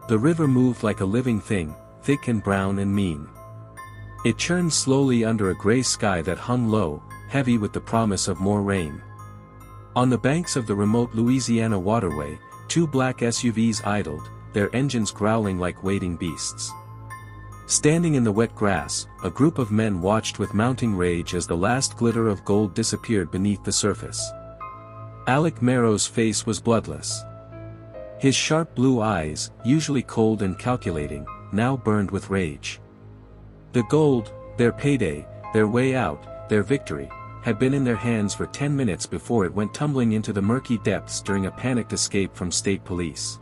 The river moved like a living thing, thick and brown and mean. It churned slowly under a gray sky that hung low, heavy with the promise of more rain. On the banks of the remote Louisiana waterway, two black SUVs idled, their engines growling like waiting beasts. Standing in the wet grass, a group of men watched with mounting rage as the last glitter of gold disappeared beneath the surface. Alec Merrow's face was bloodless. His sharp blue eyes, usually cold and calculating, now burned with rage. The gold, their payday, their way out, their victory, had been in their hands for 10 minutes before it went tumbling into the murky depths during a panicked escape from state police.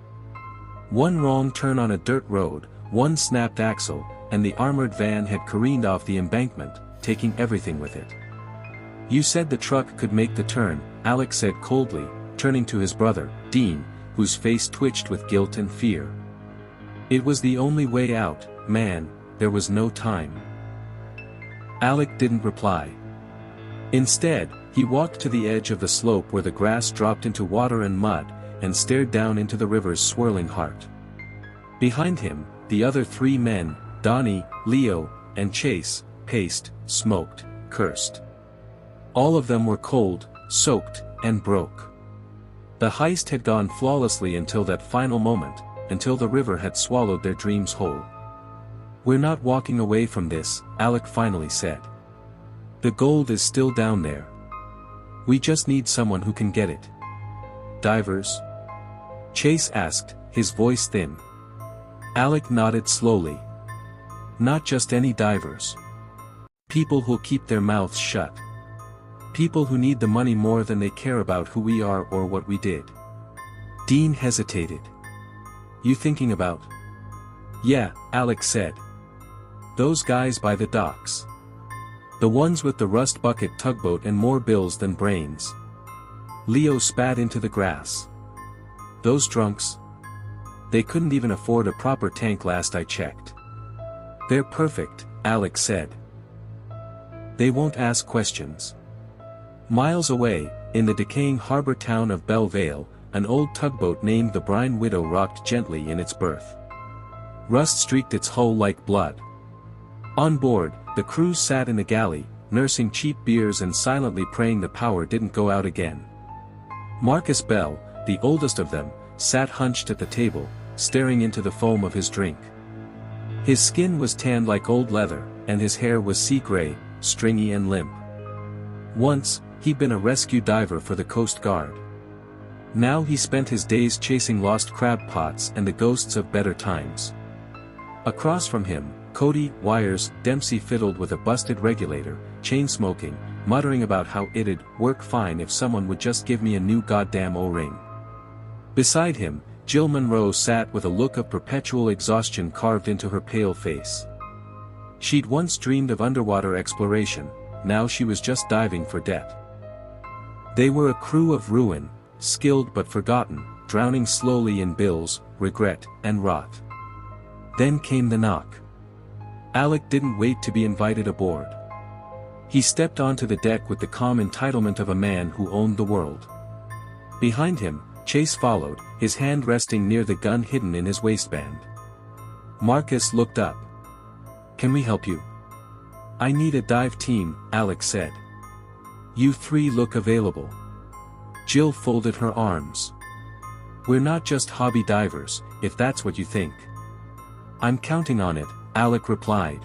One wrong turn on a dirt road, one snapped axle, and the armored van had careened off the embankment, taking everything with it. "You said the truck could make the turn," Alec said coldly, turning to his brother, Dean, whose face twitched with guilt and fear. "It was the only way out, man, there was no time." Alec didn't reply. Instead, he walked to the edge of the slope where the grass dropped into water and mud, and stared down into the river's swirling heart. Behind him, the other three men, Donnie, Leo, and Chase, paced, smoked, cursed. All of them were cold, soaked, and broke. The heist had gone flawlessly until that final moment, until the river had swallowed their dreams whole. "We're not walking away from this," Alec finally said. "The gold is still down there. We just need someone who can get it." "Divers?" Chase asked, his voice thin. Alec nodded slowly. "Not just any divers. People who'll keep their mouths shut. People who need the money more than they care about who we are or what we did." Dean hesitated. "You thinking about?" "Yeah," Alec said. "Those guys by the docks. The ones with the rust bucket tugboat and more bills than brains." Leo spat into the grass. "Those drunks? They couldn't even afford a proper tank last I checked." "They're perfect," Alec said. "They won't ask questions." Miles away, in the decaying harbor town of Belle Vale, an old tugboat named the Brine Widow rocked gently in its berth. Rust streaked its hull like blood. On board, the crew sat in the galley, nursing cheap beers and silently praying the power didn't go out again. Marcus Bell, the oldest of them, sat hunched at the table, staring into the foam of his drink. His skin was tanned like old leather, and his hair was sea gray, stringy and limp. Once, he'd been a rescue diver for the Coast Guard. Now he spent his days chasing lost crab pots and the ghosts of better times. Across from him, Cody Wires Dempsey fiddled with a busted regulator, chain-smoking, muttering about how it'd work fine if someone would just give me a new goddamn O-ring. Beside him, Jill Monroe sat with a look of perpetual exhaustion carved into her pale face. She'd once dreamed of underwater exploration, now she was just diving for debt. They were a crew of ruin, skilled but forgotten, drowning slowly in bills, regret, and rot. Then came the knock. Alec didn't wait to be invited aboard. He stepped onto the deck with the calm entitlement of a man who owned the world. Behind him, Chase followed, his hand resting near the gun hidden in his waistband. Marcus looked up. "Can we help you?" "I need a dive team," Alec said. "You three look available." Jill folded her arms. "We're not just hobby divers, if that's what you think." "I'm counting on it," Alec replied.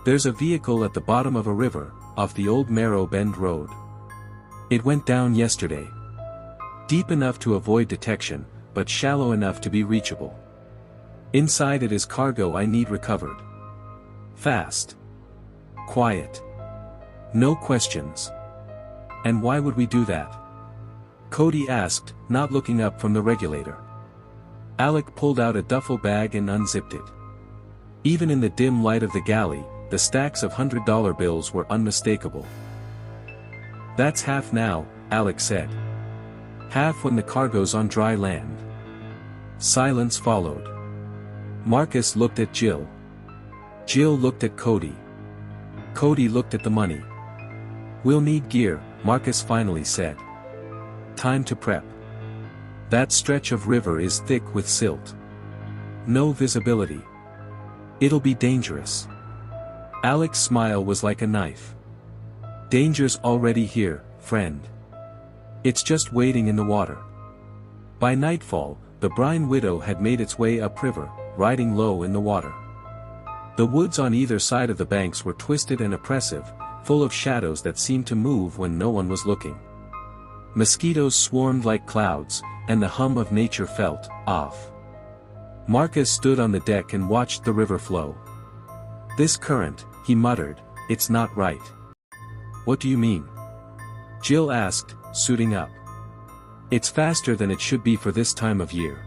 "There's a vehicle at the bottom of a river, off the old Marrow Bend Road. It went down yesterday. Deep enough to avoid detection, but shallow enough to be reachable. Inside it is cargo I need recovered. Fast. Quiet. No questions." "And why would we do that?" Cody asked, not looking up from the regulator. Alec pulled out a duffel bag and unzipped it. Even in the dim light of the galley, the stacks of $100 bills were unmistakable. "That's half now," Alec said. "Half when the cargo's on dry land." Silence followed. Marcus looked at Jill. Jill looked at Cody. Cody looked at the money. "We'll need gear," Marcus finally said. "Time to prep. That stretch of river is thick with silt. No visibility. It'll be dangerous. Alec's smile was like a knife. Danger's already here, friend. It's just waiting in the water. By nightfall, the brine widow had made its way upriver, riding low in the water. The woods on either side of the banks were twisted and oppressive, full of shadows that seemed to move when no one was looking. Mosquitoes swarmed like clouds, and the hum of nature felt off. Marcus stood on the deck and watched the river flow. This current, he muttered, it's not right. What do you mean? Jill asked, suiting up. It's faster than it should be for this time of year.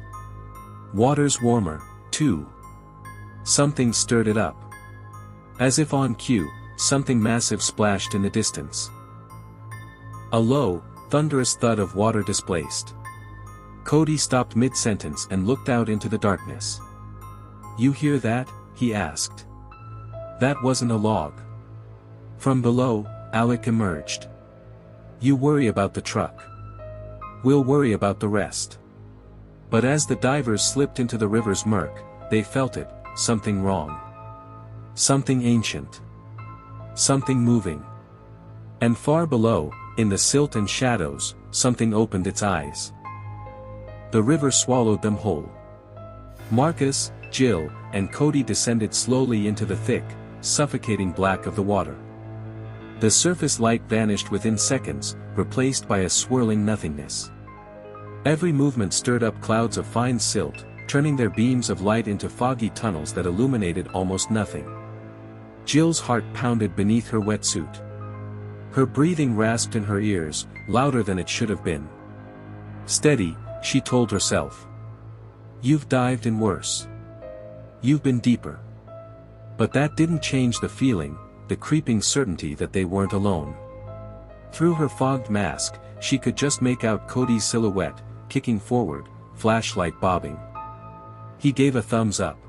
Water's warmer, too. Something stirred it up. As if on cue, something massive splashed in the distance. A low, thunderous thud of water displaced. Cody stopped mid-sentence and looked out into the darkness. You hear that? He asked. That wasn't a log. From below, Alec emerged. You worry about the truck. We'll worry about the rest. But as the divers slipped into the river's murk, they felt it, something wrong. Something ancient. Something moving. And far below, in the silt and shadows, something opened its eyes. The river swallowed them whole. Marcus, Jill, and Cody descended slowly into the thick, suffocating black of the water. The surface light vanished within seconds, replaced by a swirling nothingness. Every movement stirred up clouds of fine silt, turning their beams of light into foggy tunnels that illuminated almost nothing. Jill's heart pounded beneath her wetsuit. Her breathing rasped in her ears, louder than it should have been. Steady, she told herself. You've dived in worse. You've been deeper. But that didn't change the feeling, the creeping certainty that they weren't alone. Through her fogged mask, she could just make out Cody's silhouette, kicking forward, flashlight bobbing. He gave a thumbs up.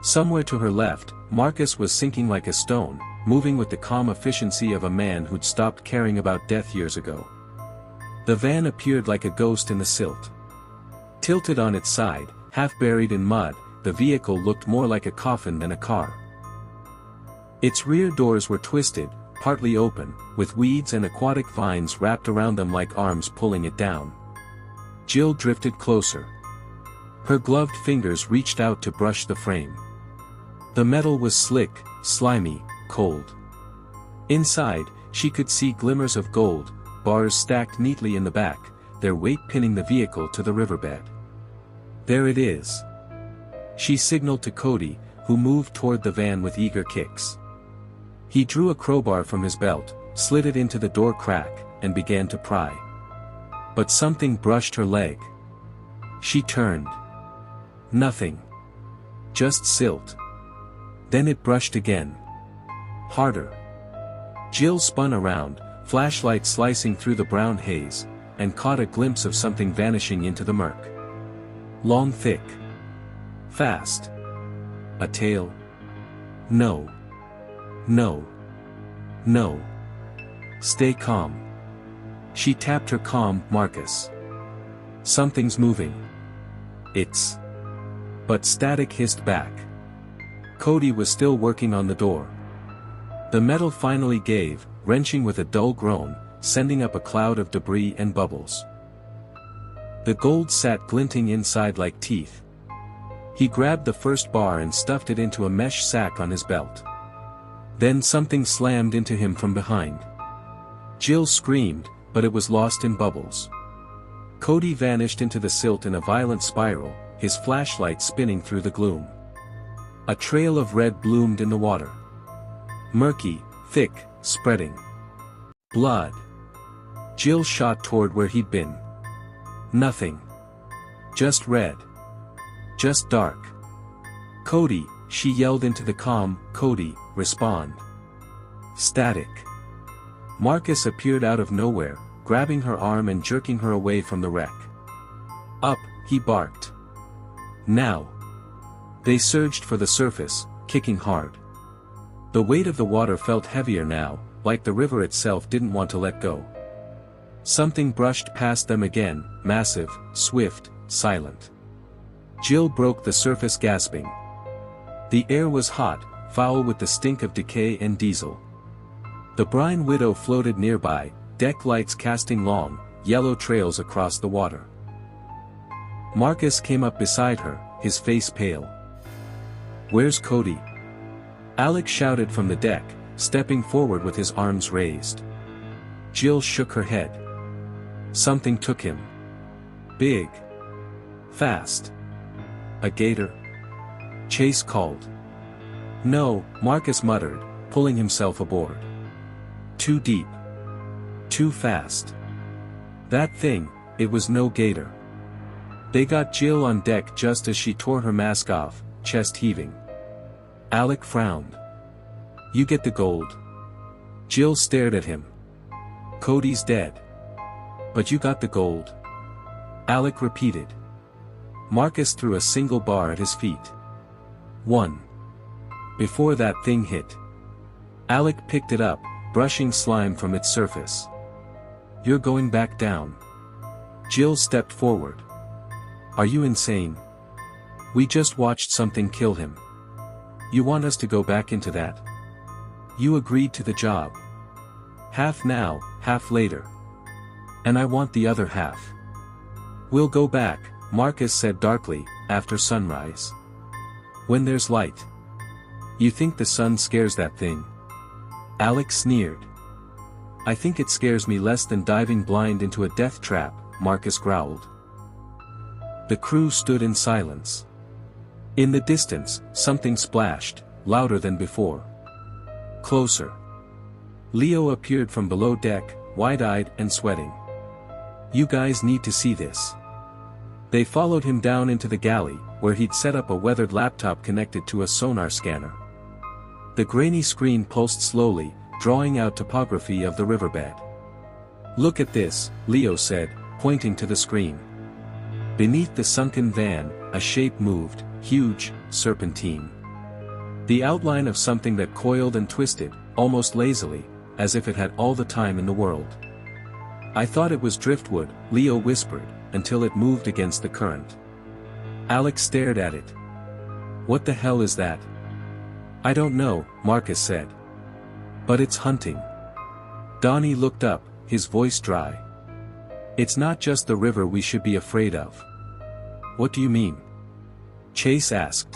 Somewhere to her left, Marcus was sinking like a stone, moving with the calm efficiency of a man who'd stopped caring about death years ago. The van appeared like a ghost in the silt. Tilted on its side, half buried in mud, the vehicle looked more like a coffin than a car. Its rear doors were twisted, partly open, with weeds and aquatic vines wrapped around them like arms pulling it down. Jill drifted closer. Her gloved fingers reached out to brush the frame. The metal was slick, slimy, cold. Inside, she could see glimmers of gold, bars stacked neatly in the back, their weight pinning the vehicle to the riverbed. There it is. She signaled to Cody, who moved toward the van with eager kicks. He drew a crowbar from his belt, slid it into the door crack, and began to pry. But something brushed her leg. She turned. Nothing. Just silt. Then it brushed again. Harder. Jill spun around, flashlight slicing through the brown haze, and caught a glimpse of something vanishing into the murk. Long, thick. Fast. A tail? No. No. No. Stay calm. She tapped her calm, Marcus. Something's moving. It's. But static hissed back. Cody was still working on the door. The metal finally gave, wrenching with a dull groan, sending up a cloud of debris and bubbles. The gold sat glinting inside like teeth. He grabbed the first bar and stuffed it into a mesh sack on his belt. Then something slammed into him from behind. Jill screamed, but it was lost in bubbles. Cody vanished into the silt in a violent spiral, his flashlight spinning through the gloom. A trail of red bloomed in the water. Murky, thick, spreading. Blood. Jill shot toward where he'd been. Nothing. Just red. Just dark. Cody, she yelled into the comm, Cody, respond. Static. Marcus appeared out of nowhere, grabbing her arm and jerking her away from the wreck. Up, he barked. Now. They surged for the surface, kicking hard. The weight of the water felt heavier now, like the river itself didn't want to let go. Something brushed past them again, massive, swift, silent. Jill broke the surface gasping. The air was hot, foul with the stink of decay and diesel. The brine widow floated nearby, deck lights casting long, yellow trails across the water. Marcus came up beside her, his face pale. "Where's Cody?" Alex shouted from the deck, stepping forward with his arms raised. Jill shook her head. "Something took him. Big. Fast. A gator?" Chase called. "No," Marcus muttered, pulling himself aboard. "Too deep. Too fast. That thing, it was no gator." They got Jill on deck just as she tore her mask off, chest heaving. Alec frowned. "You get the gold." Jill stared at him. "Cody's dead. But you got the gold." Alec repeated. Marcus threw a single bar at his feet. "One." Before that thing hit. Alec picked it up, brushing slime from its surface. "You're going back down." Jill stepped forward. "Are you insane? We just watched something kill him. You want us to go back into that? You agreed to the job. Half now, half later. And I want the other half." "We'll go back," Marcus said darkly, "after sunrise. When there's light." "You think the sun scares that thing?" Alex sneered. "I think it scares me less than diving blind into a death trap," Marcus growled. The crew stood in silence. In the distance, something splashed, louder than before. Closer. Leo appeared from below deck, wide-eyed and sweating. "You guys need to see this." They followed him down into the galley, where he'd set up a weathered laptop connected to a sonar scanner. The grainy screen pulsed slowly, drawing out topography of the riverbed. "Look at this," Leo said, pointing to the screen. Beneath the sunken van, a shape moved, huge, serpentine. The outline of something that coiled and twisted, almost lazily, as if it had all the time in the world. "I thought it was driftwood," Leo whispered, until it moved against the current. Alex stared at it. "What the hell is that?" "I don't know," Marcus said. "But it's hunting." Donnie looked up, his voice dry. "It's not just the river we should be afraid of." "What do you mean?" Chase asked.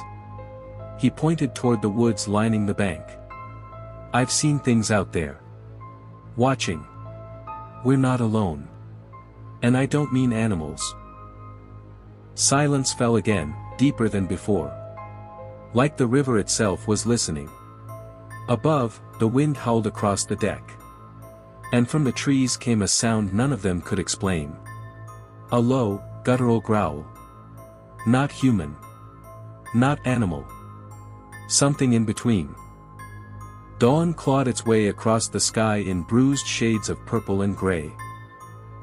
He pointed toward the woods lining the bank. "I've seen things out there. Watching. We're not alone. And I don't mean animals." Silence fell again, deeper than before. Like the river itself was listening. Above, the wind howled across the deck. And from the trees came a sound none of them could explain. A low, guttural growl. Not human. Not animal. Something in between. Dawn clawed its way across the sky in bruised shades of purple and gray.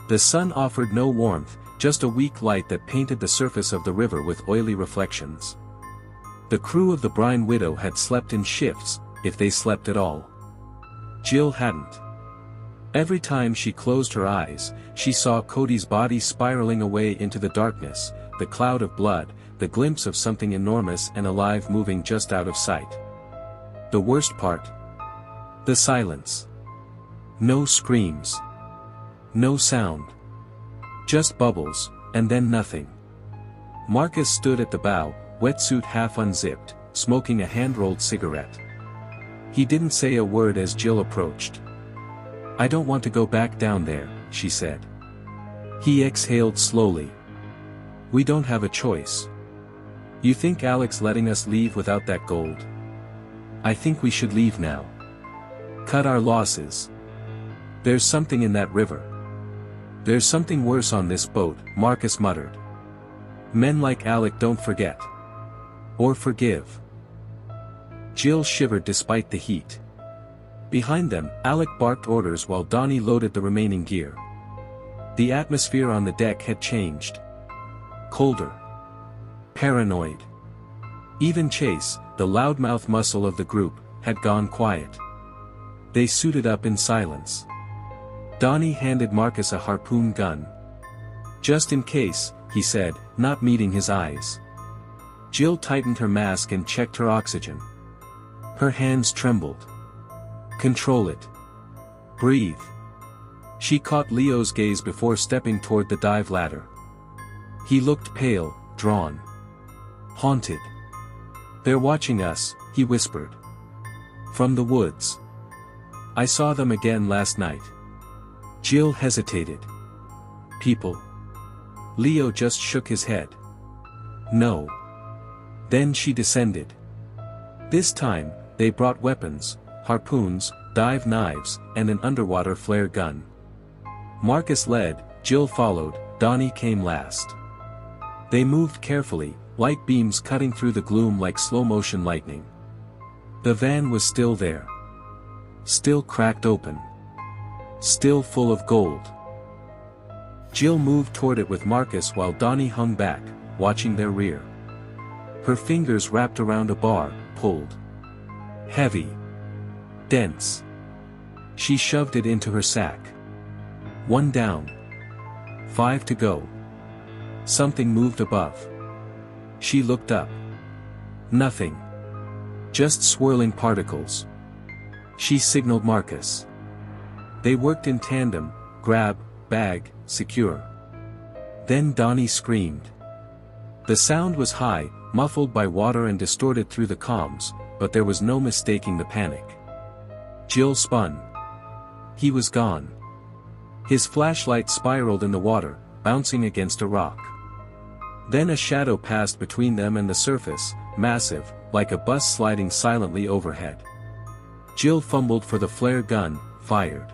The sun offered no warmth, just a weak light that painted the surface of the river with oily reflections. The crew of the Brine Widow had slept in shifts, if they slept at all. Jill hadn't. Every time she closed her eyes, she saw Cody's body spiraling away into the darkness, the cloud of blood, the glimpse of something enormous and alive moving just out of sight. The worst part? The silence. No screams. No sound. Just bubbles, and then nothing. Marcus stood at the bow, wetsuit half unzipped, smoking a hand-rolled cigarette. He didn't say a word as Jill approached. "I don't want to go back down there," she said. He exhaled slowly. "We don't have a choice. You think Alex letting us leave without that gold? I think we should leave now. Cut our losses. There's something in that river. There's something worse on this boat," Marcus muttered. "Men like Alec don't forget. Or forgive." Jill shivered despite the heat. Behind them, Alec barked orders while Donnie loaded the remaining gear. The atmosphere on the deck had changed. Colder. Paranoid. Even Chase, the loudmouth muscle of the group, had gone quiet. They suited up in silence. Donnie handed Marcus a harpoon gun. "Just in case," he said, not meeting his eyes. Jill tightened her mask and checked her oxygen. Her hands trembled. Control it. Breathe. She caught Leo's gaze before stepping toward the dive ladder. He looked pale, drawn. Haunted. They're watching us, he whispered. From the woods. I saw them again last night. Jill hesitated. People? Leo just shook his head. No. Then she descended. This time, they brought weapons, harpoons, dive knives, and an underwater flare gun. Marcus led, Jill followed, Donnie came last. They moved carefully, light beams cutting through the gloom like slow-motion lightning. The van was still there. Still cracked open. Still full of gold. Jill moved toward it with Marcus while Donnie hung back, watching their rear. Her fingers wrapped around a bar, pulled. Heavy. Dense. She shoved it into her sack. 1 down. 5 to go. Something moved above. She looked up. Nothing. Just swirling particles. She signaled Marcus. They worked in tandem, grab, bag, secure. Then Donnie screamed. The sound was high, muffled by water and distorted through the comms, but there was no mistaking the panic. Jill spun. He was gone. His flashlight spiraled in the water, bouncing against a rock. Then a shadow passed between them and the surface, massive, like a bus sliding silently overhead. Jill fumbled for the flare gun, fired.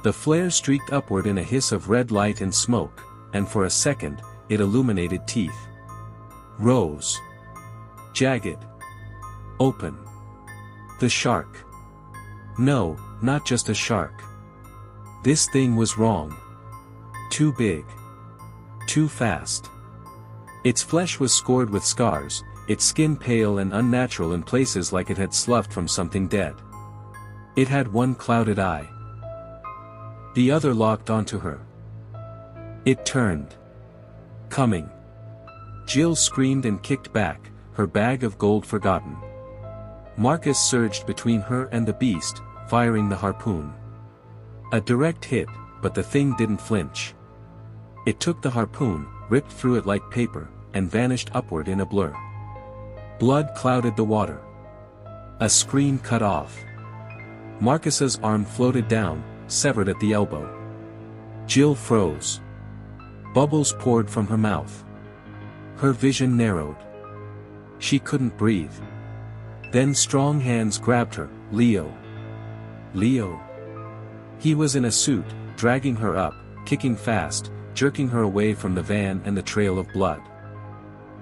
The flare streaked upward in a hiss of red light and smoke, and for a second, it illuminated teeth. Rose. Jagged. Open. The shark. No, not just a shark. This thing was wrong. Too big. Too fast. Its flesh was scored with scars, its skin pale and unnatural in places like it had sloughed from something dead. It had one clouded eye. The other locked onto her. It turned. Coming. Jill screamed and kicked back, her bag of gold forgotten. Marcus surged between her and the beast, firing the harpoon. A direct hit, but the thing didn't flinch. It took the harpoon, ripped through it like paper, and vanished upward in a blur. Blood clouded the water. A scream cut off. Marcus's arm floated down, severed at the elbow. Jill froze. Bubbles poured from her mouth. Her vision narrowed. She couldn't breathe. Then strong hands grabbed her. Leo. Leo. He was in a suit, dragging her up, kicking fast, jerking her away from the van and the trail of blood.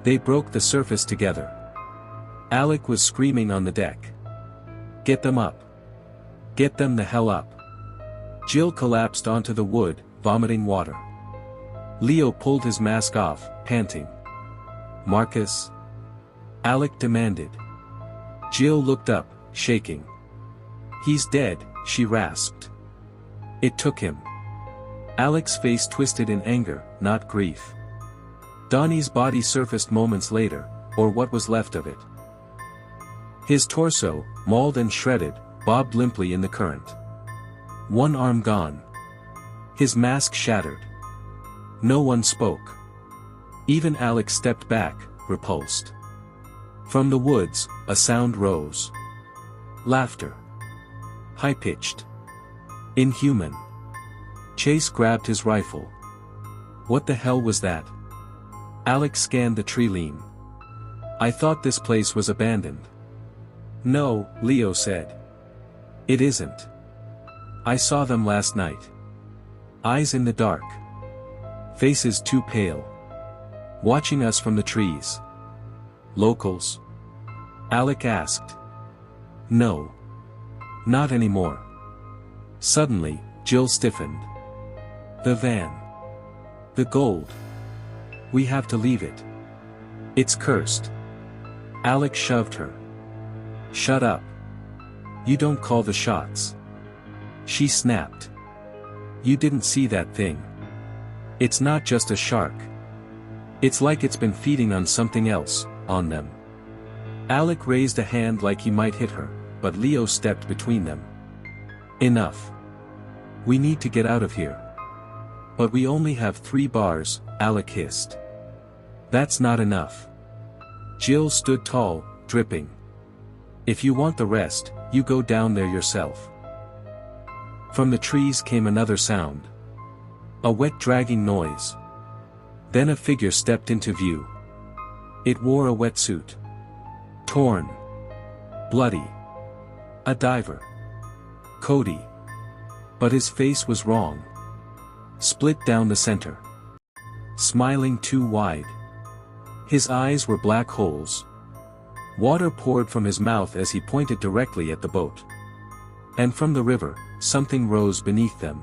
They broke the surface together. Alec was screaming on the deck. Get them up. Get them the hell up. Jill collapsed onto the wood, vomiting water. Leo pulled his mask off, panting. Marcus? Alec demanded. Jill looked up, shaking. He's dead, she rasped. It took him. Alec's face twisted in anger, not grief. Donnie's body surfaced moments later, or what was left of it. His torso, mauled and shredded, bobbed limply in the current. One arm gone. His mask shattered. No one spoke. Even Alec stepped back, repulsed. From the woods, a sound rose. Laughter. High-pitched. Inhuman. Chase grabbed his rifle. What the hell was that? Alec scanned the tree line. I thought this place was abandoned. No, Leo said. It isn't. I saw them last night. Eyes in the dark. Faces too pale. Watching us from the trees. Locals? Alec asked. No. Not anymore. Suddenly, Jill stiffened. The van. The gold. We have to leave it. It's cursed. Alec shoved her. Shut up. You don't call the shots. She snapped. You didn't see that thing. It's not just a shark. It's like it's been feeding on something else, on them. Alec raised a hand like he might hit her, but Leo stepped between them. Enough. We need to get out of here. But we only have 3 bars, Alec hissed. That's not enough. Jill stood tall, dripping. If you want the rest, you go down there yourself. From the trees came another sound. A wet dragging noise. Then a figure stepped into view. It wore a wetsuit. Torn. Bloody. A diver. Cody. But his face was wrong. Split down the center. Smiling too wide. His eyes were black holes. Water poured from his mouth as he pointed directly at the boat. And from the river, something rose beneath them.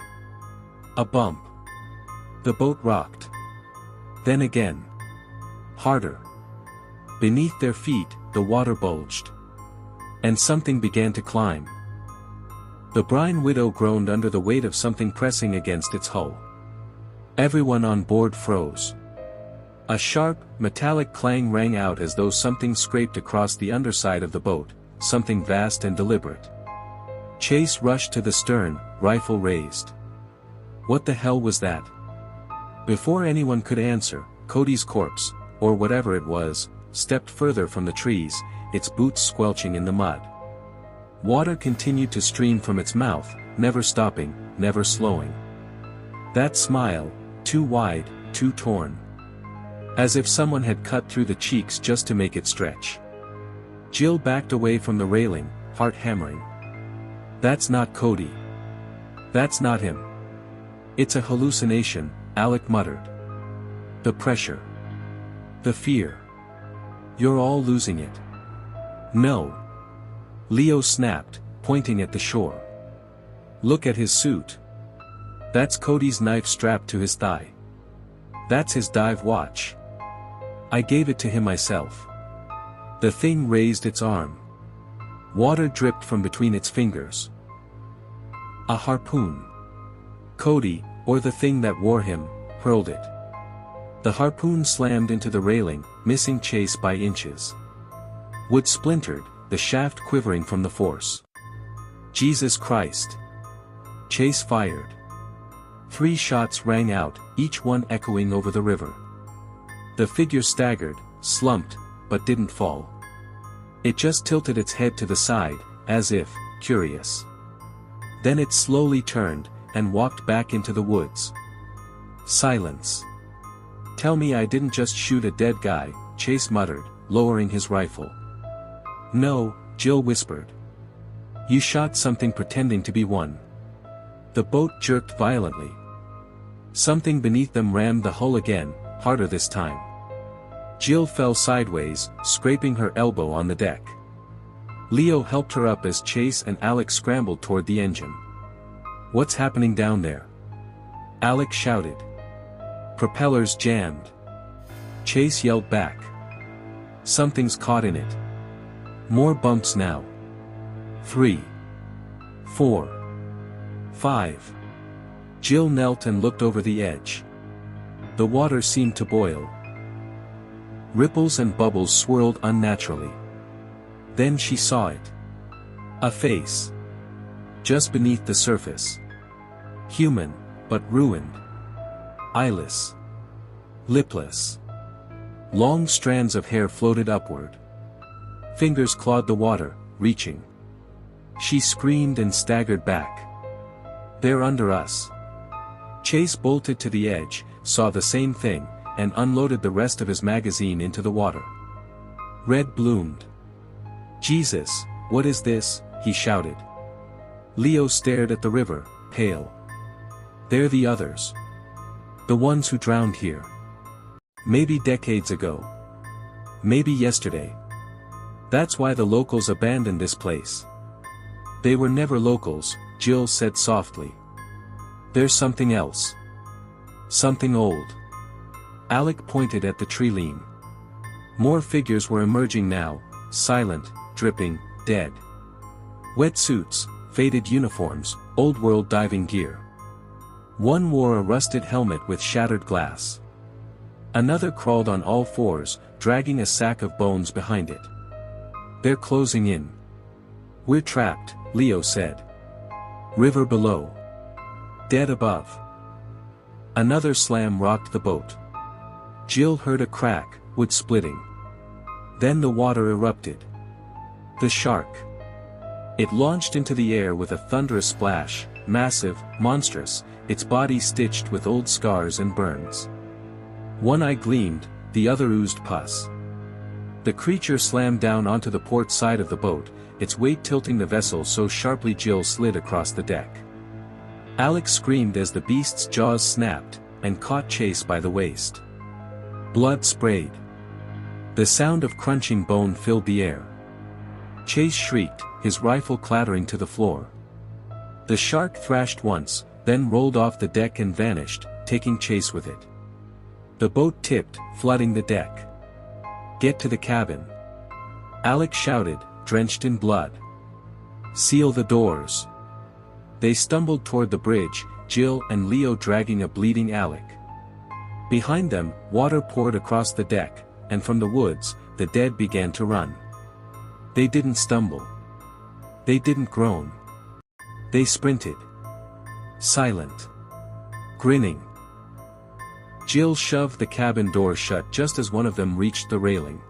A bump. The boat rocked. Then again. Harder. Beneath their feet, the water bulged. And something began to climb. The brine widow groaned under the weight of something pressing against its hull. Everyone on board froze. A sharp, metallic clang rang out as though something scraped across the underside of the boat, something vast and deliberate. Chase rushed to the stern, rifle raised. What the hell was that? Before anyone could answer, Cody's corpse, or whatever it was, stepped further from the trees, its boots squelching in the mud. Water continued to stream from its mouth, never stopping, never slowing. That smile, too wide, too torn. As if someone had cut through the cheeks just to make it stretch. Jill backed away from the railing, heart hammering. That's not Cody. That's not him. It's a hallucination, Alec muttered. The pressure. The fear. You're all losing it. No. Leo snapped, pointing at the shore. Look at his suit. That's Cody's knife strapped to his thigh. That's his dive watch. I gave it to him myself. The thing raised its arm. Water dripped from between its fingers. A harpoon. Cody, or the thing that wore him, hurled it. The harpoon slammed into the railing, missing Chase by inches. Wood splintered, the shaft quivering from the force. Jesus Christ. Chase fired. 3 shots rang out, each one echoing over the river. The figure staggered, slumped, but didn't fall. It just tilted its head to the side, as if, curious. Then it slowly turned, and walked back into the woods. Silence. Tell me I didn't just shoot a dead guy, Chase muttered, lowering his rifle. No, Jill whispered. You shot something pretending to be one. The boat jerked violently. Something beneath them rammed the hull again, harder this time. Jill fell sideways, scraping her elbow on the deck. Leo helped her up as Chase and Alec scrambled toward the engine. What's happening down there? Alec shouted. Propellers jammed. Chase yelled back. Something's caught in it. More bumps now. 3. 4. 5. Jill knelt and looked over the edge. The water seemed to boil. Ripples and bubbles swirled unnaturally. Then she saw it. A face. Just beneath the surface. Human, but ruined. Eyeless. Lipless. Long strands of hair floated upward. Fingers clawed the water, reaching. She screamed and staggered back. They're under us. Chase bolted to the edge, saw the same thing, and unloaded the rest of his magazine into the water. Red bloomed. Jesus, what is this? He shouted. Leo stared at the river, pale. They're the others. The ones who drowned here. Maybe decades ago. Maybe yesterday. That's why the locals abandoned this place. They were never locals, Jill said softly. There's something else. Something old. Alec pointed at the tree line. More figures were emerging now, silent, dripping, dead. Wet suits, faded uniforms, old-world diving gear. One wore a rusted helmet with shattered glass. Another crawled on all fours, dragging a sack of bones behind it. They're closing in. We're trapped, Leo said. River below. Dead above. Another slam rocked the boat. Jill heard a crack, wood splitting. Then the water erupted. The shark. It launched into the air with a thunderous splash, massive, monstrous, its body stitched with old scars and burns. One eye gleamed, the other oozed pus. The creature slammed down onto the port side of the boat, its weight tilting the vessel so sharply Jill slid across the deck. Alex screamed as the beast's jaws snapped, and caught Chase by the waist. Blood sprayed. The sound of crunching bone filled the air. Chase shrieked, his rifle clattering to the floor. The shark thrashed once, then rolled off the deck and vanished, taking Chase with it. The boat tipped, flooding the deck. Get to the cabin. Alex shouted, drenched in blood. Seal the doors. They stumbled toward the bridge, Jill and Leo dragging a bleeding Alec. Behind them, water poured across the deck, and from the woods, the dead began to run. They didn't stumble. They didn't groan. They sprinted. Silent. Grinning. Jill shoved the cabin door shut just as one of them reached the railing.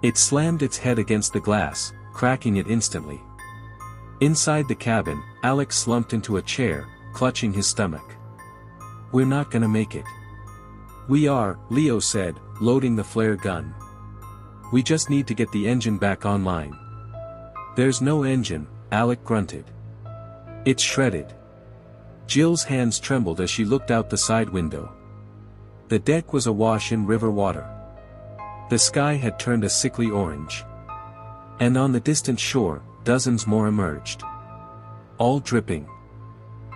It slammed its head against the glass, cracking it instantly. Inside the cabin, Alex slumped into a chair, clutching his stomach. We're not gonna make it. We are, Leo said, loading the flare gun. We just need to get the engine back online. There's no engine, Alec grunted. It's shredded. Jill's hands trembled as she looked out the side window. The deck was awash in river water. The sky had turned a sickly orange. And on the distant shore, dozens more emerged. All dripping.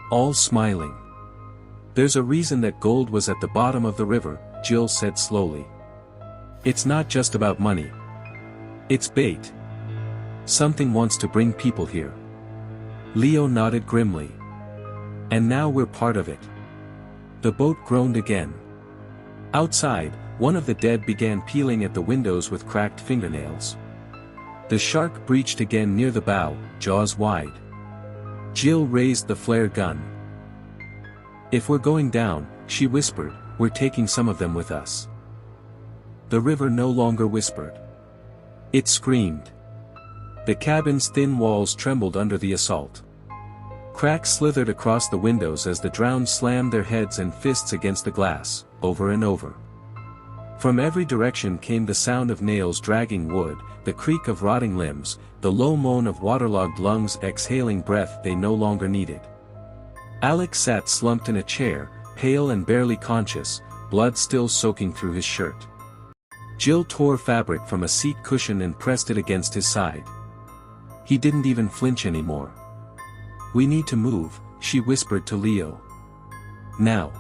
All smiling. There's a reason that gold was at the bottom of the river, Jill said slowly. It's not just about money. It's bait. Something wants to bring people here. Leo nodded grimly. And now we're part of it. The boat groaned again. Outside, one of the dead began peeling at the windows with cracked fingernails. The shark breached again near the bow, jaws wide. Jill raised the flare gun. If we're going down, she whispered, we're taking some of them with us. The river no longer whispered. It screamed. The cabin's thin walls trembled under the assault. Cracks slithered across the windows as the drowned slammed their heads and fists against the glass, over and over. From every direction came the sound of nails dragging wood, the creak of rotting limbs, the low moan of waterlogged lungs exhaling breath they no longer needed. Alex sat slumped in a chair, pale and barely conscious, blood still soaking through his shirt. Jill tore fabric from a seat cushion and pressed it against his side. He didn't even flinch anymore. We need to move, she whispered to Leo. Now.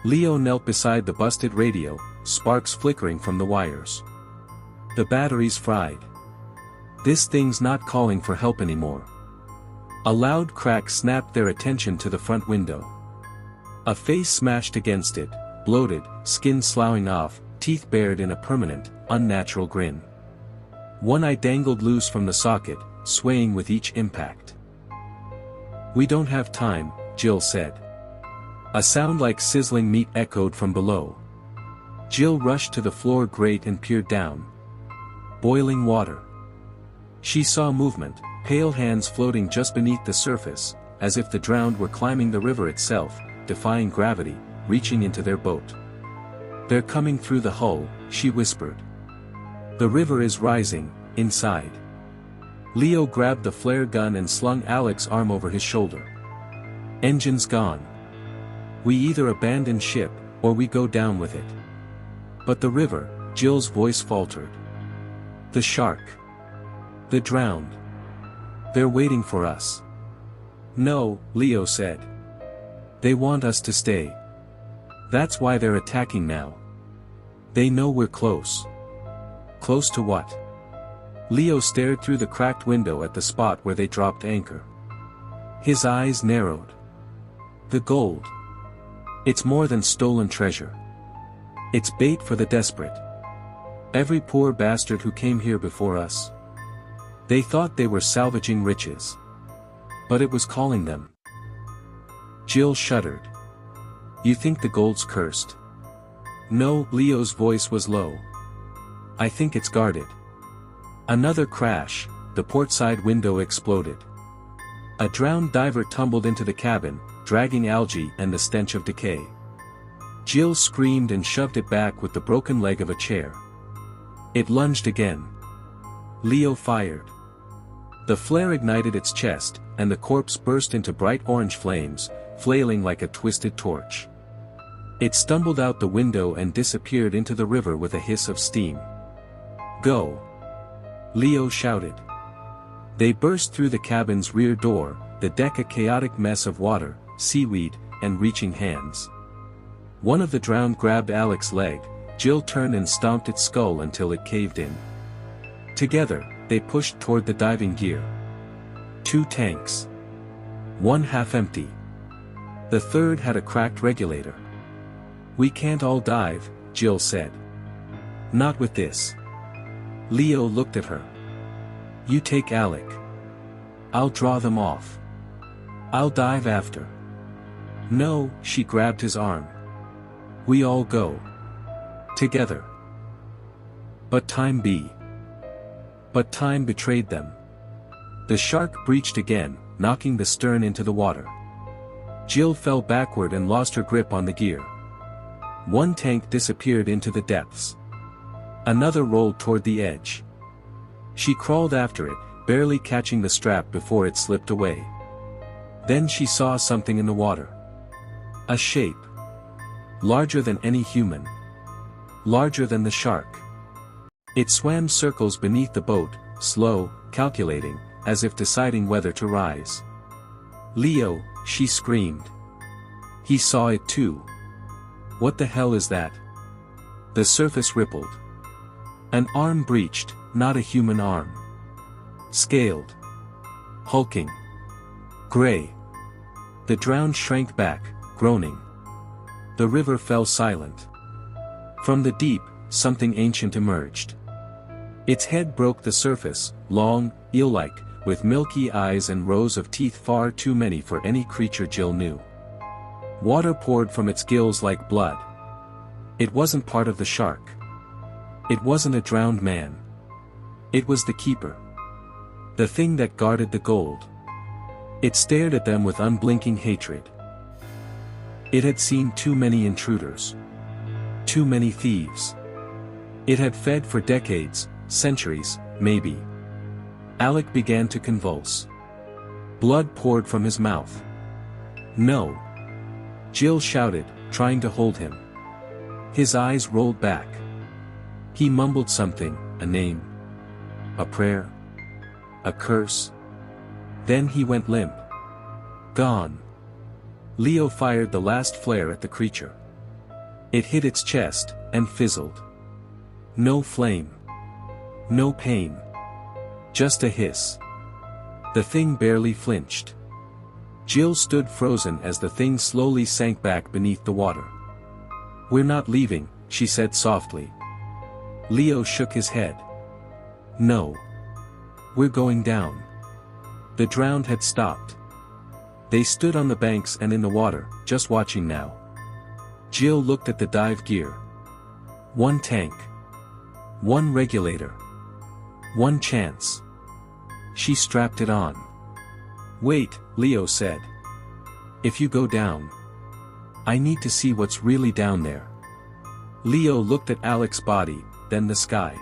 Leo knelt beside the busted radio, sparks flickering from the wires. The battery's fried. This thing's not calling for help anymore. A loud crack snapped their attention to the front window. A face smashed against it, bloated, skin sloughing off, teeth bared in a permanent, unnatural grin. One eye dangled loose from the socket, swaying with each impact. We don't have time, Jill said. A sound like sizzling meat echoed from below. Jill rushed to the floor grate and peered down. Boiling water. She saw movement, pale hands floating just beneath the surface, as if the drowned were climbing the river itself, defying gravity, reaching into their boat. They're coming through the hull, she whispered. The river is rising, inside. Leo grabbed the flare gun and slung Alex's arm over his shoulder. Engine's gone. We either abandon ship, or we go down with it. But the river, Jill's voice faltered. The shark. The drowned. They're waiting for us. No, Leo said. They want us to stay. That's why they're attacking now. They know we're close. Close to what? Leo stared through the cracked window at the spot where they dropped anchor. His eyes narrowed. The gold. It's more than stolen treasure. It's bait for the desperate. Every poor bastard who came here before us. They thought they were salvaging riches. But it was calling them. Jill shuddered. You think the gold's cursed? No, Leo's voice was low. I think it's guarded. Another crash, the portside window exploded. A drowned diver tumbled into the cabin, dragging algae and the stench of decay. Jill screamed and shoved it back with the broken leg of a chair. It lunged again. Leo fired. The flare ignited its chest, and the corpse burst into bright orange flames, flailing like a twisted torch. It stumbled out the window and disappeared into the river with a hiss of steam. Go! Leo shouted. They burst through the cabin's rear door, the deck a chaotic mess of water, seaweed, and reaching hands. One of the drowned grabbed Alec's leg. Jill turned and stomped its skull until it caved in. Together, they pushed toward the diving gear. 2 tanks. One half empty. The third had a cracked regulator. We can't all dive, Jill said. Not with this. Leo looked at her. You take Alec. I'll draw them off. I'll dive after. No, she grabbed his arm. We all go. Together. But time betrayed them. The shark breached again, knocking the stern into the water. Jill fell backward and lost her grip on the gear. One tank disappeared into the depths. Another rolled toward the edge. She crawled after it, barely catching the strap before it slipped away. Then she saw something in the water. A shape. Larger than any human. Larger than the shark. It swam circles beneath the boat, slow, calculating, as if deciding whether to rise. Leo, she screamed. He saw it too. What the hell is that? The surface rippled. An arm breached, not a human arm. Scaled. Hulking. Gray. The drowned shrank back, groaning. The river fell silent. From the deep, something ancient emerged. Its head broke the surface, long, eel-like, with milky eyes and rows of teeth far too many for any creature Jill knew. Water poured from its gills like blood. It wasn't part of the shark. It wasn't a drowned man. It was the keeper. The thing that guarded the gold. It stared at them with unblinking hatred. It had seen too many intruders. Too many thieves. It had fed for decades, centuries, maybe. Alec began to convulse. Blood poured from his mouth. No! Jill shouted, trying to hold him. His eyes rolled back. He mumbled something, a name. A prayer. A curse. Then he went limp. Gone. Leo fired the last flare at the creature. It hit its chest, and fizzled. No flame. No pain. Just a hiss. The thing barely flinched. Jill stood frozen as the thing slowly sank back beneath the water. We're not leaving, she said softly. Leo shook his head. No. We're going down. The drowned had stopped. They stood on the banks and in the water, just watching now. Jill looked at the dive gear. 1 tank. 1 regulator. 1 chance. She strapped it on. Wait, Leo said. If you go down, I need to see what's really down there. Leo looked at Alec's body, then the sky.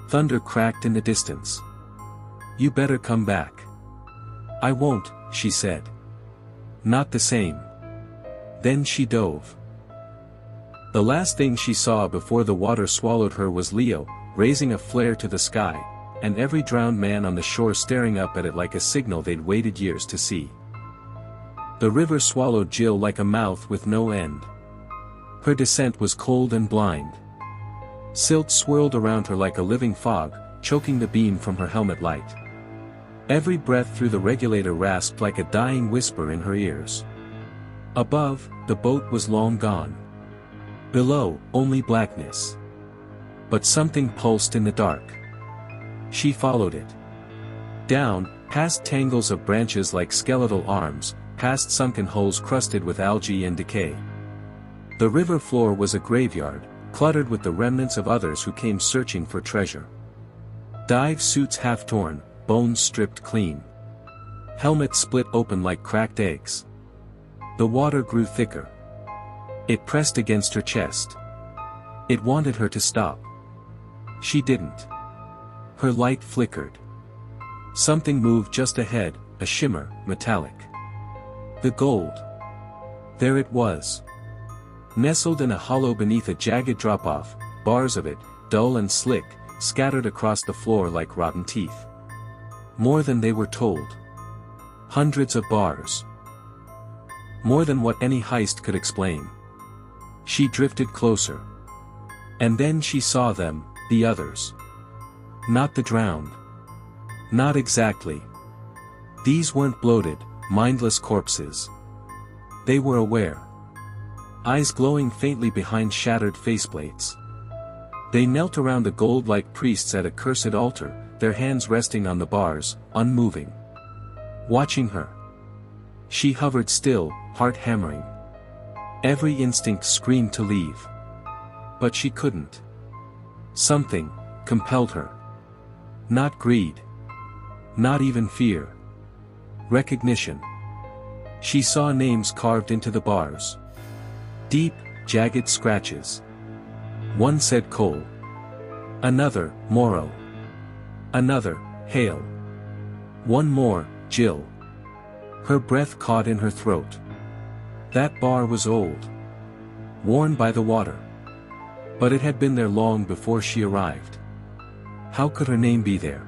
Thunder cracked in the distance. You better come back. I won't, she said. Not the same. Then she dove. The last thing she saw before the water swallowed her was Leo, raising a flare to the sky, and every drowned man on the shore staring up at it like a signal they'd waited years to see. The river swallowed Jill like a mouth with no end. Her descent was cold and blind. Silt swirled around her like a living fog, choking the beam from her helmet light. Every breath through the regulator rasped like a dying whisper in her ears. Above, the boat was long gone. Below, only blackness. But something pulsed in the dark. She followed it. Down, past tangles of branches like skeletal arms, past sunken holes crusted with algae and decay. The river floor was a graveyard, cluttered with the remnants of others who came searching for treasure. Dive suits half torn, bones stripped clean. Helmets split open like cracked eggs. The water grew thicker. It pressed against her chest. It wanted her to stop. She didn't. Her light flickered. Something moved just ahead, a shimmer, metallic. The gold. There it was. Nestled in a hollow beneath a jagged drop-off, bars of it, dull and slick, scattered across the floor like rotten teeth. More than they were told. Hundreds of bars. More than what any heist could explain. She drifted closer. And then she saw them, the others. Not the drowned. Not exactly. These weren't bloated, mindless corpses. They were aware. Eyes glowing faintly behind shattered faceplates. They knelt around the gold-like priests at a cursed altar, their hands resting on the bars, unmoving. Watching her. She hovered still, heart hammering. Every instinct screamed to leave. But she couldn't. Something compelled her. Not greed. Not even fear. Recognition. She saw names carved into the bars. Deep, jagged scratches. One said Cole. Another, Morrow. Another, Hale. One more, Jill. Her breath caught in her throat. That bar was old. Worn by the water. But it had been there long before she arrived. How could her name be there?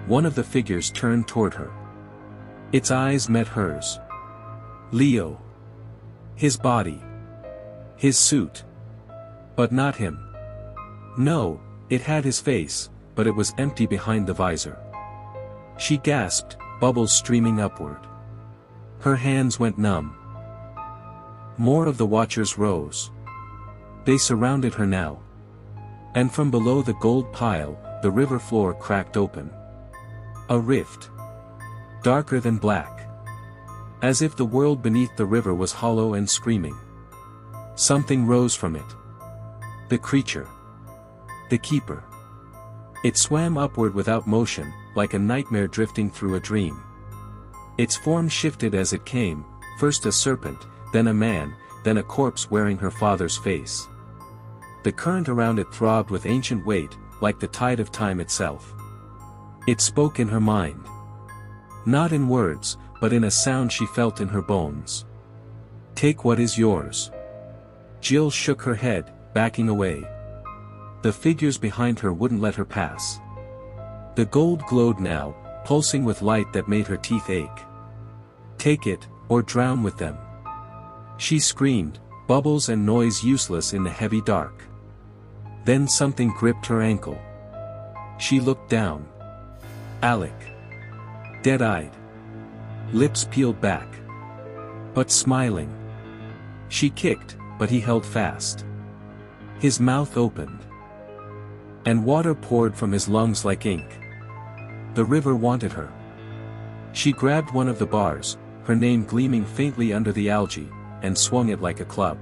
One of the figures turned toward her. Its eyes met hers. Leo. His body. His suit. But not him. No, it had his face, but it was empty behind the visor. She gasped, bubbles streaming upward. Her hands went numb. More of the watchers rose. They surrounded her now. And from below the gold pile, the river floor cracked open. A rift. Darker than black. As if the world beneath the river was hollow and screaming. Something rose from it. The creature. The keeper. It swam upward without motion, like a nightmare drifting through a dream. Its form shifted as it came, first a serpent, then a man, then a corpse wearing her father's face. The current around it throbbed with ancient weight, like the tide of time itself. It spoke in her mind. Not in words, but in a sound she felt in her bones. Take what is yours. Jill shook her head, backing away. The figures behind her wouldn't let her pass. The gold glowed now, pulsing with light that made her teeth ache. Take it, or drown with them. She screamed, bubbles and noise useless in the heavy dark. Then something gripped her ankle. She looked down. Alec. Dead-eyed. Lips peeled back. But smiling. She kicked, but he held fast. His mouth opened. And water poured from his lungs like ink. The river wanted her. She grabbed one of the bars, her name gleaming faintly under the algae, and swung it like a club.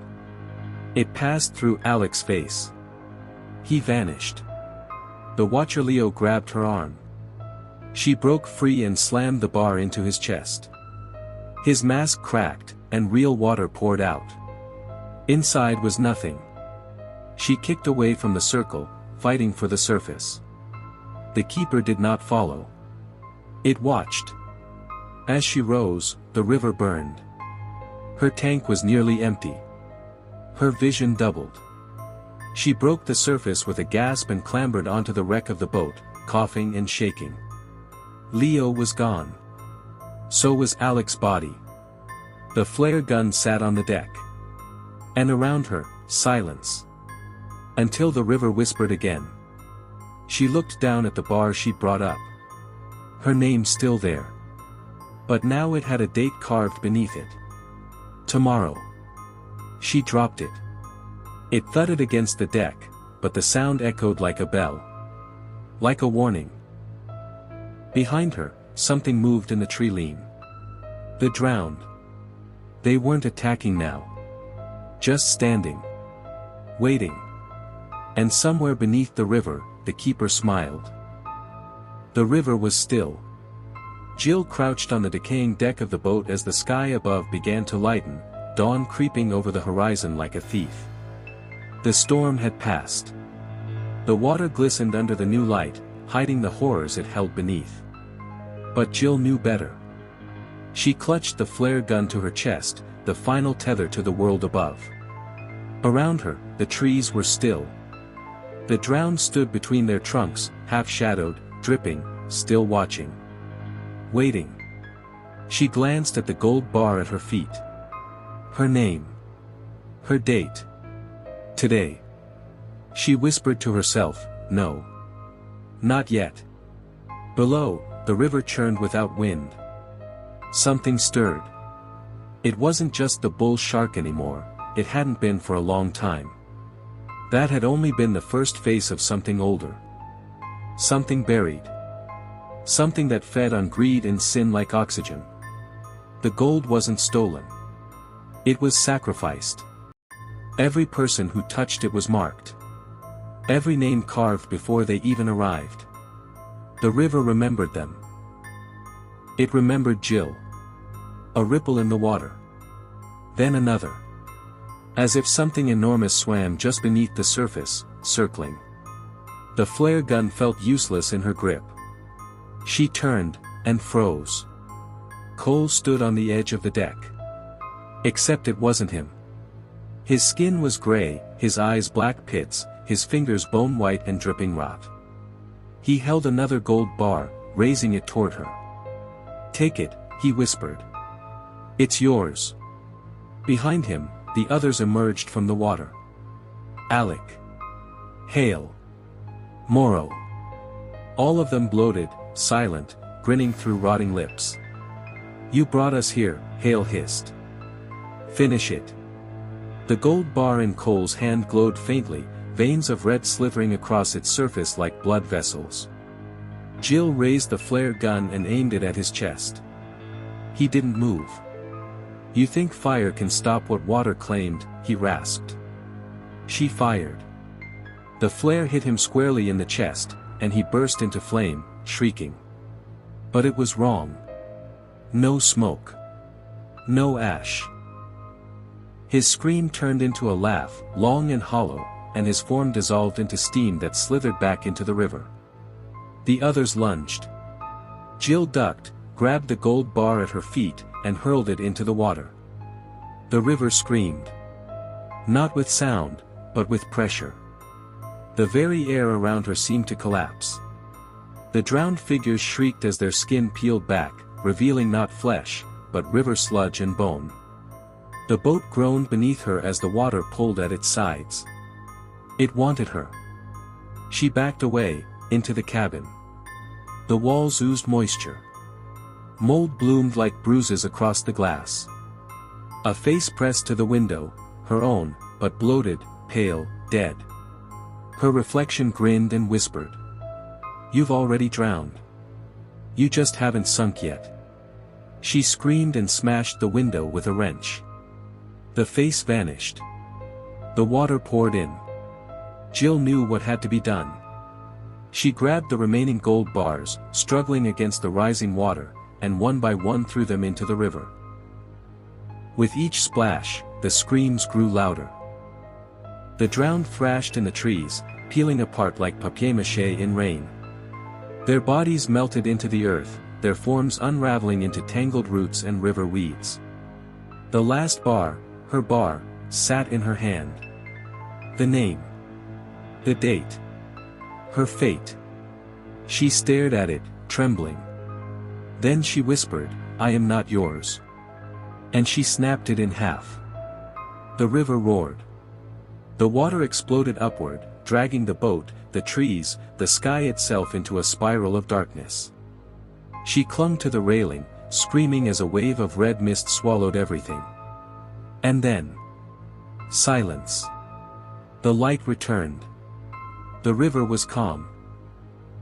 It passed through Alec's face. He vanished. The watcher Leo grabbed her arm. She broke free and slammed the bar into his chest. His mask cracked, and real water poured out. Inside was nothing. She kicked away from the circle, fighting for the surface. The keeper did not follow. It watched. As she rose, the river burned. Her tank was nearly empty. Her vision doubled. She broke the surface with a gasp and clambered onto the wreck of the boat, coughing and shaking. Leo was gone. So was Alec's body. The flare gun sat on the deck. And around her, silence. Until the river whispered again. She looked down at the bar she'd brought up. Her name still there. But now it had a date carved beneath it. Tomorrow. She dropped it. It thudded against the deck, but the sound echoed like a bell. Like a warning. Behind her, something moved in the tree line. The drowned. They weren't attacking now. Just standing. Waiting. And somewhere beneath the river, the keeper smiled. The river was still. Jill crouched on the decaying deck of the boat as the sky above began to lighten, dawn creeping over the horizon like a thief. The storm had passed. The water glistened under the new light, hiding the horrors it held beneath. But Jill knew better. She clutched the flare gun to her chest, the final tether to the world above. Around her, the trees were still. The drowned stood between their trunks, half-shadowed, dripping, still watching. Waiting. She glanced at the gold bar at her feet. Her name. Her date. Today. She whispered to herself, no. Not yet. Below, the river churned without wind. Something stirred. It wasn't just the bull shark anymore, it hadn't been for a long time. That had only been the first face of something older. Something buried. Something that fed on greed and sin like oxygen. The gold wasn't stolen. It was sacrificed. Every person who touched it was marked. Every name carved before they even arrived. The river remembered them. It remembered Jill. A ripple in the water. Then another. As if something enormous swam just beneath the surface, circling. The flare gun felt useless in her grip. She turned, and froze. Cole stood on the edge of the deck. Except it wasn't him. His skin was gray, his eyes black pits, his fingers bone-white and dripping rot. He held another gold bar, raising it toward her. "Take it," he whispered. "It's yours." Behind him, the others emerged from the water. Alec. Hale. Morrow. All of them bloated, silent, grinning through rotting lips. "You brought us here," Hale hissed. "Finish it." The gold bar in Cole's hand glowed faintly, veins of red slithering across its surface like blood vessels. Jill raised the flare gun and aimed it at his chest. He didn't move. "You think fire can stop what water claimed?" he rasped. She fired. The flare hit him squarely in the chest, and he burst into flame, shrieking. But it was wrong. No smoke. No ash. His scream turned into a laugh, long and hollow, and his form dissolved into steam that slithered back into the river. The others lunged. Jill ducked, grabbed the gold bar at her feet, and hurled it into the water. The river screamed. Not with sound, but with pressure. The very air around her seemed to collapse. The drowned figures shrieked as their skin peeled back, revealing not flesh, but river sludge and bone. The boat groaned beneath her as the water pulled at its sides. It wanted her. She backed away, into the cabin. The walls oozed moisture. Mold bloomed like bruises across the glass. A face pressed to the window, her own, but bloated, pale, dead. Her reflection grinned and whispered. "You've already drowned. You just haven't sunk yet." She screamed and smashed the window with a wrench. The face vanished. The water poured in. Jill knew what had to be done. She grabbed the remaining gold bars, struggling against the rising water, and one by one threw them into the river. With each splash, the screams grew louder. The drowned thrashed in the trees, peeling apart like papier-mâché in rain. Their bodies melted into the earth, their forms unraveling into tangled roots and river weeds. The last bar, her bar, sat in her hand. The name. The date. Her fate. She stared at it, trembling. Then she whispered, "I am not yours." And she snapped it in half. The river roared. The water exploded upward, dragging the boat, the trees, the sky itself into a spiral of darkness. She clung to the railing, screaming as a wave of red mist swallowed everything. And then. Silence. The light returned. The river was calm.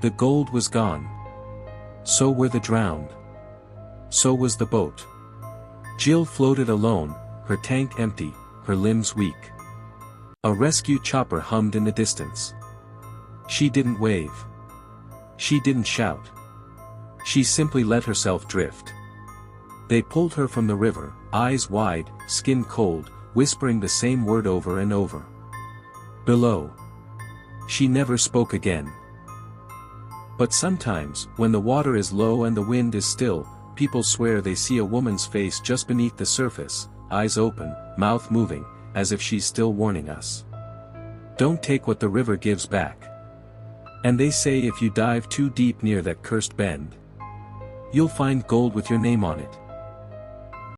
The gold was gone. So were the drowned. So was the boat. Jill floated alone, her tank empty, her limbs weak. A rescue chopper hummed in the distance. She didn't wave. She didn't shout. She simply let herself drift. They pulled her from the river, eyes wide, skin cold, whispering the same word over and over. Below. She never spoke again. But sometimes, when the water is low and the wind is still, people swear they see a woman's face just beneath the surface, eyes open, mouth moving, as if she's still warning us. Don't take what the river gives back. And they say if you dive too deep near that cursed bend, you'll find gold with your name on it.